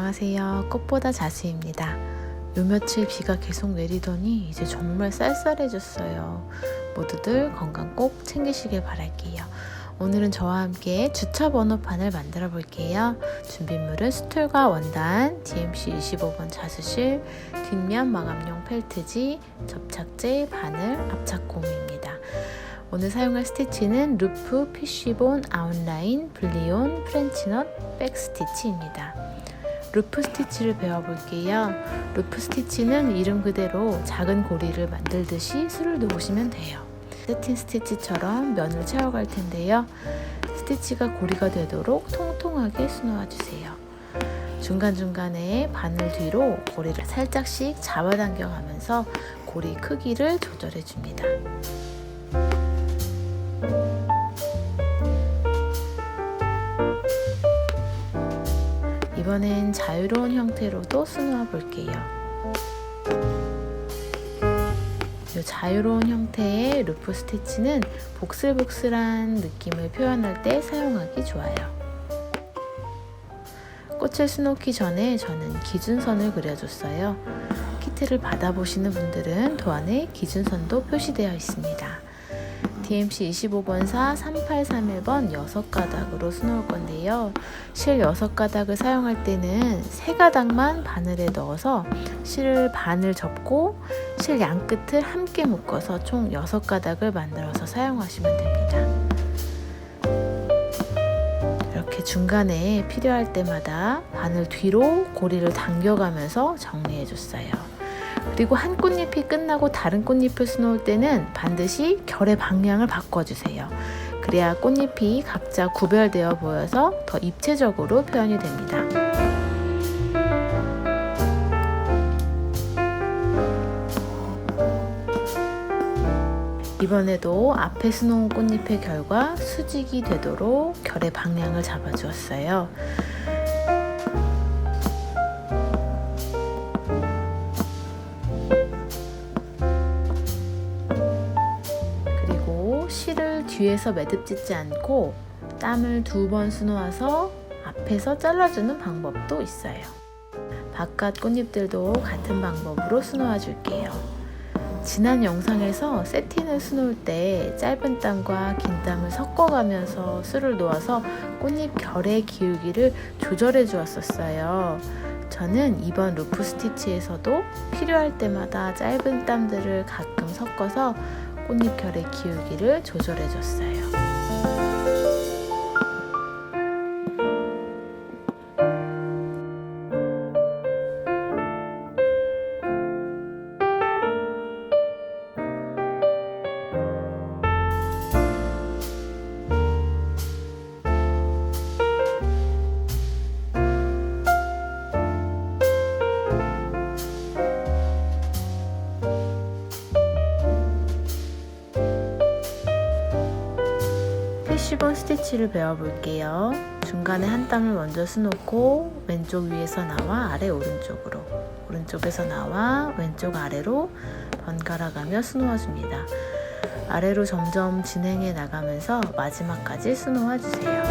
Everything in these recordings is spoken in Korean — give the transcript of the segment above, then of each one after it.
안녕하세요. 꽃보다 자수입니다. 요 며칠 비가 계속 내리더니 이제 정말 쌀쌀해졌어요. 모두들 건강 꼭 챙기시길 바랄게요. 오늘은 저와 함께 주차 번호판을 만들어 볼게요. 준비물은 스툴과 원단, DMC 25번 자수실, 뒷면 마감용 펠트지, 접착제, 바늘, 압착고무입니다. 오늘 사용할 스티치는 루프, 피쉬본, 아웃라인, 블리온, 프렌치넛, 백 스티치입니다. 루프 스티치를 배워볼게요. 루프 스티치는 이름 그대로 작은 고리를 만들듯이 술을 놓으시면 돼요. 세틴 스티치처럼 면을 채워갈 텐데요. 스티치가 고리가 되도록 통통하게 수놓아주세요. 중간중간에 바늘 뒤로 고리를 살짝씩 잡아당겨 가면서 고리 크기를 조절해줍니다. 이번엔 자유로운 형태로도 수놓아 볼게요. 이 자유로운 형태의 루프 스티치는 복슬복슬한 느낌을 표현할 때 사용하기 좋아요. 꽃을 수놓기 전에 저는 기준선을 그려줬어요. 키트를 받아보시는 분들은 도안에 기준선도 표시되어 있습니다. DMC 25번사 3831번 6가닥으로 수놓을 건데요. 실 6가닥을 사용할 때는 3가닥만 바늘에 넣어서 실을 반을 접고 실 양끝을 함께 묶어서 총 6가닥을 만들어서 사용하시면 됩니다. 이렇게 중간에 필요할 때마다 바늘 뒤로 고리를 당겨가면서 정리해줬어요. 그리고 한 꽃잎이 끝나고 다른 꽃잎을 수놓을 때는 반드시 결의 방향을 바꿔주세요. 그래야 꽃잎이 각자 구별되어 보여서 더 입체적으로 표현이 됩니다. 이번에도 앞에 수놓은 꽃잎의 결과 수직이 되도록 결의 방향을 잡아주었어요. 실을 뒤에서 매듭짓지 않고 땀을 2번 수놓아서 앞에서 잘라주는 방법도 있어요. 바깥 꽃잎들도 같은 방법으로 수놓아 줄게요. 지난 영상에서 세틴을 수놓을 때 짧은 땀과 긴 땀을 섞어가면서 술을 놓아서 꽃잎 결의 기울기를 조절해 주었었어요. 저는 이번 루프 스티치에서도 필요할 때마다 짧은 땀들을 가끔 섞어서 꽃잎 결의 기울기를 조절해 줬어요. 피쉬본 스티치를 배워볼게요. 중간에 한 땀을 먼저 수놓고 왼쪽 위에서 나와 아래 오른쪽으로, 오른쪽에서 나와 왼쪽 아래로 번갈아가며 수놓아줍니다. 아래로 점점 진행해 나가면서 마지막까지 수놓아주세요.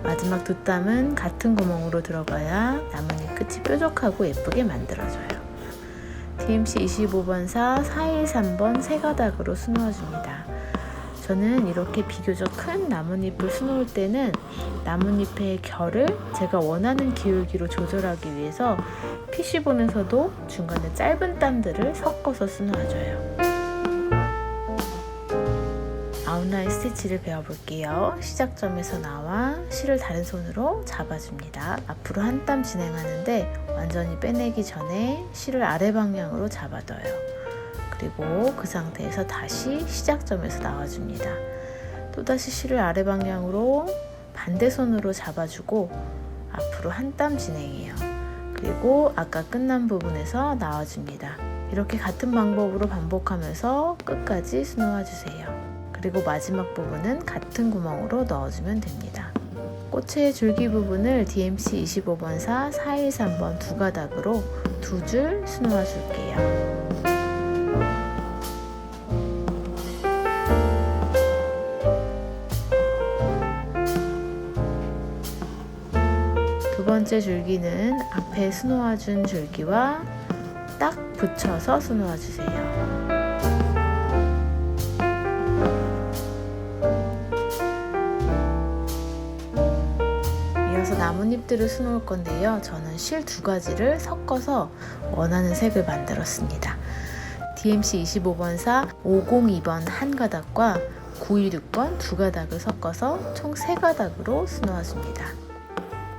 마지막 2땀은 같은 구멍으로 들어가야 나뭇잎 끝이 뾰족하고 예쁘게 만들어져요. DMC 25번사 413번 3가닥으로 수놓아줍니다. 저는 이렇게 비교적 큰 나뭇잎을 수놓을 때는 나뭇잎의 결을 제가 원하는 기울기로 조절하기 위해서 피쉬본에서도 중간에 짧은 땀들을 섞어서 수놓아줘요. 아웃라인 스티치를 배워볼게요. 시작점에서 나와 실을 다른 손으로 잡아줍니다. 앞으로 한 땀 진행하는데 완전히 빼내기 전에 실을 아래 방향으로 잡아둬요. 그리고 그 상태에서 다시 시작점에서 나와줍니다. 또다시 실을 아래 방향으로 반대 손으로 잡아주고 앞으로 한 땀 진행해요. 그리고 아까 끝난 부분에서 나와줍니다. 이렇게 같은 방법으로 반복하면서 끝까지 수놓아주세요. 그리고 마지막 부분은 같은 구멍으로 넣어주면 됩니다. 꽃의 줄기 부분을 DMC 25번사 413번 2가닥으로 2줄 수놓아 줄게요. 번째 줄기는 앞에 수놓아준 줄기와 딱 붙여서 수놓아주세요. 이어서 나뭇잎들을 수놓을 건데요. 저는 실 2가지를 섞어서 원하는 색을 만들었습니다. DMC 25번사 502번 한 가닥과 916번 2가닥을 섞어서 총 3가닥으로 수놓아줍니다.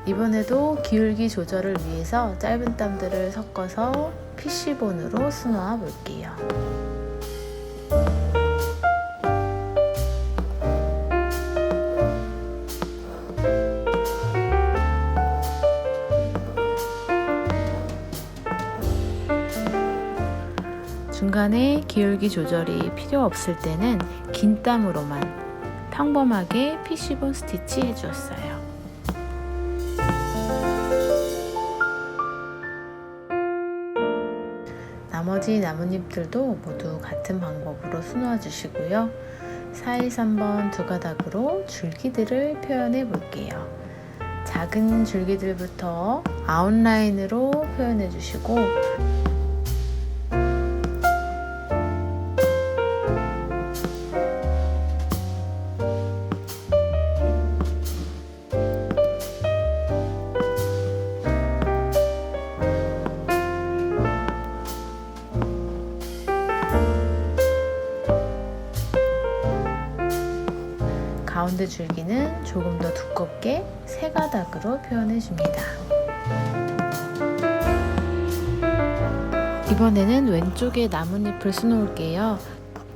이번에도 기울기 조절을 위해서 짧은 땀들을 섞어서 PC본으로 수놓아 볼게요. 중간에 기울기 조절이 필요 없을 때는 긴 땀으로만 평범하게 PC본 스티치 해주었어요. 나머지 나뭇잎들도 모두 같은 방법으로 수놓아 주시고요. 413번 2가닥으로 줄기들을 표현해 볼게요. 작은 줄기들부터 아웃라인으로 표현해 주시고 가운데 줄기는 조금 더 두껍게 3가닥으로 표현해 줍니다. 이번에는 왼쪽에 나뭇잎을 수놓을게요.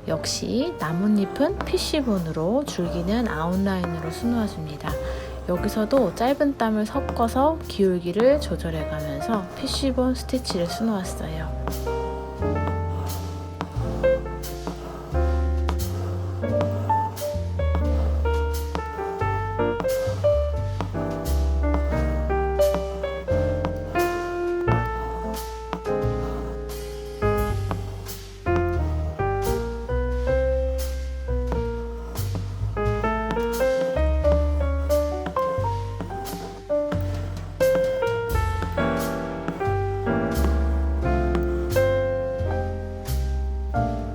역시 나뭇잎은 PC본으로 줄기는 아웃라인으로 수놓아 줍니다. 여기서도 짧은 땀을 섞어서 기울기를 조절해 가면서 PC본 스티치를 수놓았어요.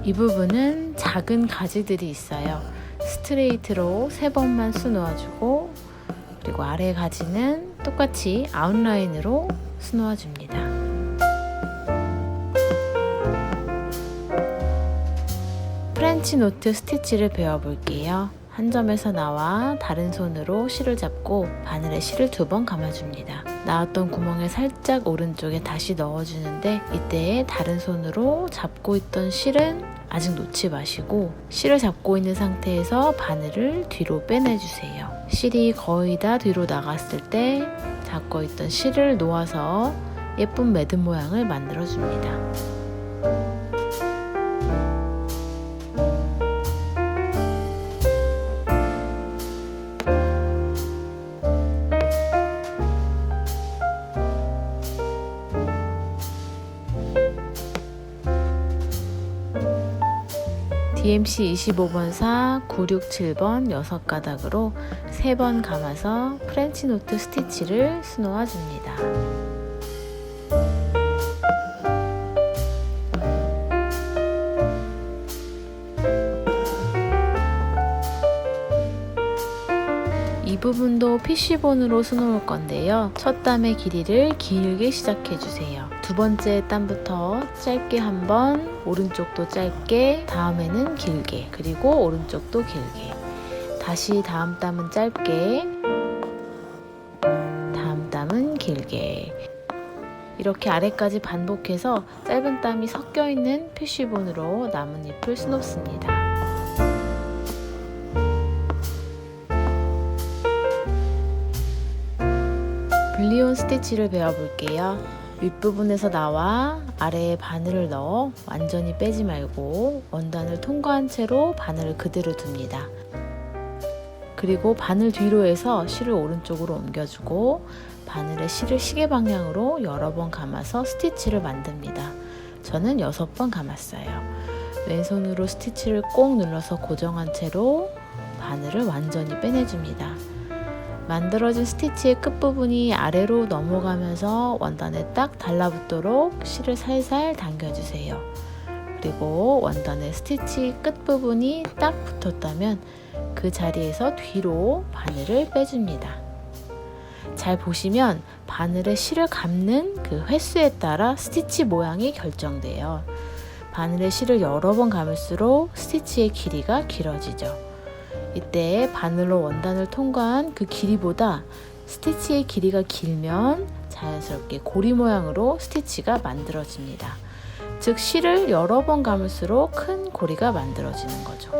이 부분은 작은 가지들이 있어요. 스트레이트로 3번만 수놓아주고 그리고 아래 가지는 똑같이 아웃라인으로 수놓아줍니다. 프렌치 노트 스티치를 배워볼게요. 한 점에서 나와 다른 손으로 실을 잡고 바늘에 실을 2번 감아줍니다. 나왔던 구멍에 살짝 오른쪽에 다시 넣어주는데 이때 다른 손으로 잡고 있던 실은 아직 놓지 마시고 실을 잡고 있는 상태에서 바늘을 뒤로 빼내주세요. 실이 거의 다 뒤로 나갔을 때 잡고 있던 실을 놓아서 예쁜 매듭 모양을 만들어줍니다. DMC 25번사 967번 6가닥으로 3번 감아서 프렌치 노트 스티치를 수놓아 줍니다. 이 부분도 PC본으로 수놓을 건데요. 첫 땀의 길이를 길게 시작해 주세요. 2번째 땀부터 짧게 한번, 오른쪽도 짧게, 다음에는 길게, 그리고 오른쪽도 길게. 다시 다음 땀은 짧게, 다음 땀은 길게. 이렇게 아래까지 반복해서 짧은 땀이 섞여 있는 PC본으로 나뭇잎을 수놓습니다. 블리온 스티치를 배워볼게요. 윗부분에서 나와 아래에 바늘을 넣어 완전히 빼지 말고 원단을 통과한 채로 바늘을 그대로 둡니다. 그리고 바늘 뒤로 해서 실을 오른쪽으로 옮겨주고 바늘에 실을 시계 방향으로 여러 번 감아서 스티치를 만듭니다. 저는 6번 감았어요. 왼손으로 스티치를 꼭 눌러서 고정한 채로 바늘을 완전히 빼내줍니다. 만들어진 스티치의 끝부분이 아래로 넘어가면서 원단에 딱 달라붙도록 실을 살살 당겨주세요. 그리고 원단의 스티치 끝부분이 딱 붙었다면 그 자리에서 뒤로 바늘을 빼줍니다. 잘 보시면 바늘에 실을 감는 그 횟수에 따라 스티치 모양이 결정돼요. 바늘에 실을 여러 번 감을수록 스티치의 길이가 길어지죠. 이때 바늘로 원단을 통과한 그 길이보다 스티치의 길이가 길면 자연스럽게 고리 모양으로 스티치가 만들어집니다. 즉 실을 여러 번 감을수록 큰 고리가 만들어지는 거죠.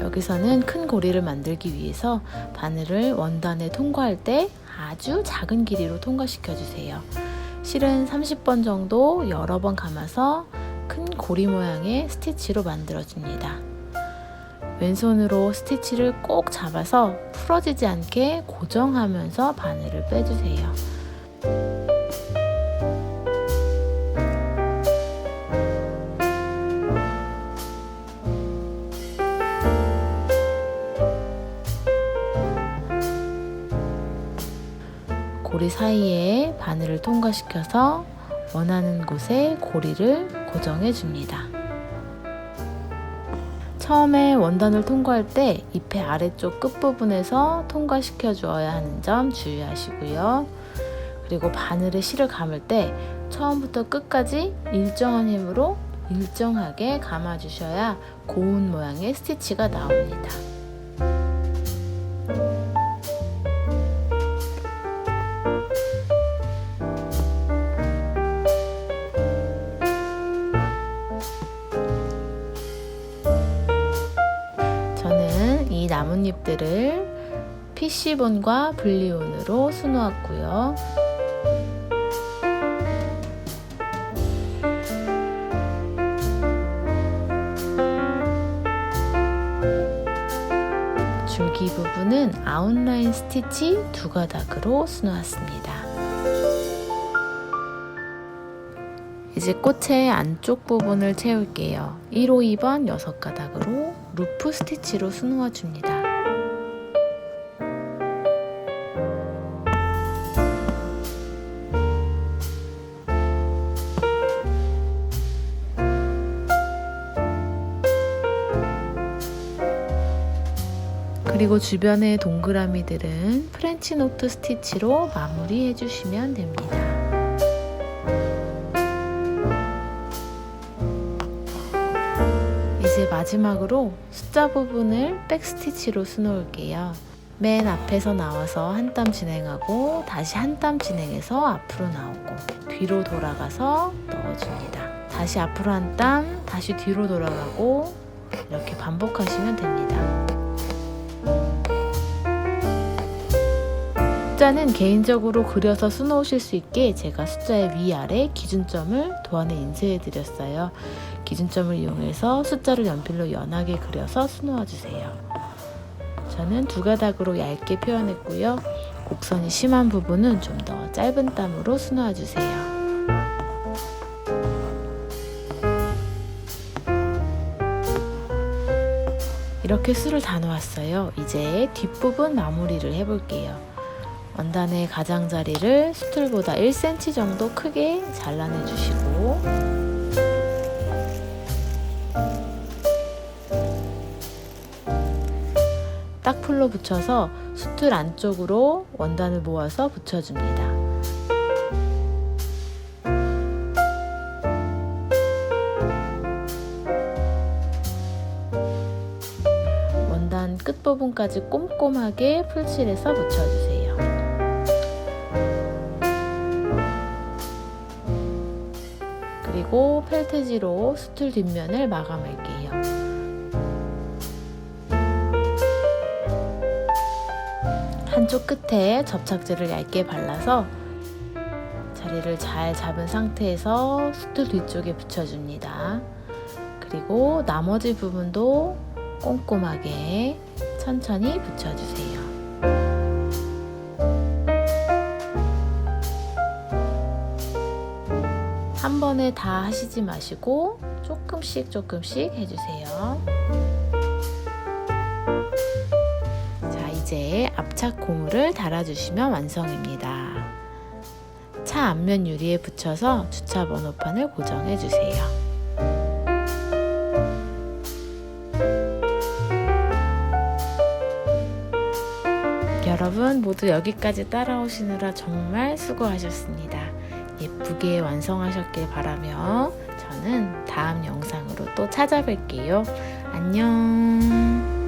여기서는 큰 고리를 만들기 위해서 바늘을 원단에 통과할 때 아주 작은 길이로 통과시켜 주세요. 실은 30번 정도 여러 번 감아서 큰 고리 모양의 스티치로 만들어줍니다. 왼손으로 스티치를 꼭 잡아서 풀어지지 않게 고정하면서 바늘을 빼주세요. 고리 사이에 바늘을 통과시켜서 원하는 곳에 고리를 고정해 줍니다. 처음에 원단을 통과할 때 잎의 아래쪽 끝부분에서 통과시켜 주어야 하는 점 주의하시고요. 그리고 바늘에 실을 감을 때 처음부터 끝까지 일정한 힘으로 일정하게 감아 주셔야 고운 모양의 스티치가 나옵니다. 저는 이 나뭇잎들을 PC본과 분리온으로 수놓았고요. 줄기 부분은 아웃라인 스티치 2가닥으로 수놓았습니다. 이제 꽃의 안쪽 부분을 채울게요. 1호, 2번 6가닥으로 루프 스티치로 수놓아 줍니다. 그리고 주변의 동그라미들은 프렌치 노트 스티치로 마무리해 주시면 됩니다. 이제 마지막으로 숫자 부분을 백 스티치로 수놓을게요. 맨 앞에서 나와서 한 땀 진행하고 다시 한 땀 진행해서 앞으로 나오고 뒤로 돌아가서 넣어줍니다. 다시 앞으로 한 땀, 다시 뒤로 돌아가고 이렇게 반복하시면 됩니다. 숫자는 개인적으로 그려서 수놓으실 수 있게 제가 숫자의 위아래 기준점을 도안에 인쇄해 드렸어요. 기준점을 이용해서 숫자를 연필로 연하게 그려서 수놓아 주세요. 저는 2가닥으로 얇게 표현했고요. 곡선이 심한 부분은 좀 더 짧은 땀으로 수놓아 주세요. 이렇게 수를 다 놓았어요. 이제 뒷부분 마무리를 해볼게요. 원단의 가장자리를 수틀보다 1cm 정도 크게 잘라내 주시고 딱풀로 붙여서 수틀 안쪽으로 원단을 모아서 붙여줍니다. 원단 끝부분까지 꼼꼼하게 풀칠해서 붙여주세요. 그리고 펠트지로 수틀 뒷면을 마감할게요. 한쪽 끝에 접착제를 얇게 발라서 자리를 잘 잡은 상태에서 수틀 뒤쪽에 붙여줍니다. 그리고 나머지 부분도 꼼꼼하게 천천히 붙여주세요. 한 번에 다 하시지 마시고 조금씩 해주세요. 이제 앞착 고무를 달아주시면 완성입니다. 차 앞면 유리에 붙여서 주차 번호판을 고정해 주세요. 여러분 모두 여기까지 따라오시느라 정말 수고하셨습니다. 예쁘게 완성하셨길 바라며 저는 다음 영상으로 또 찾아뵐게요. 안녕.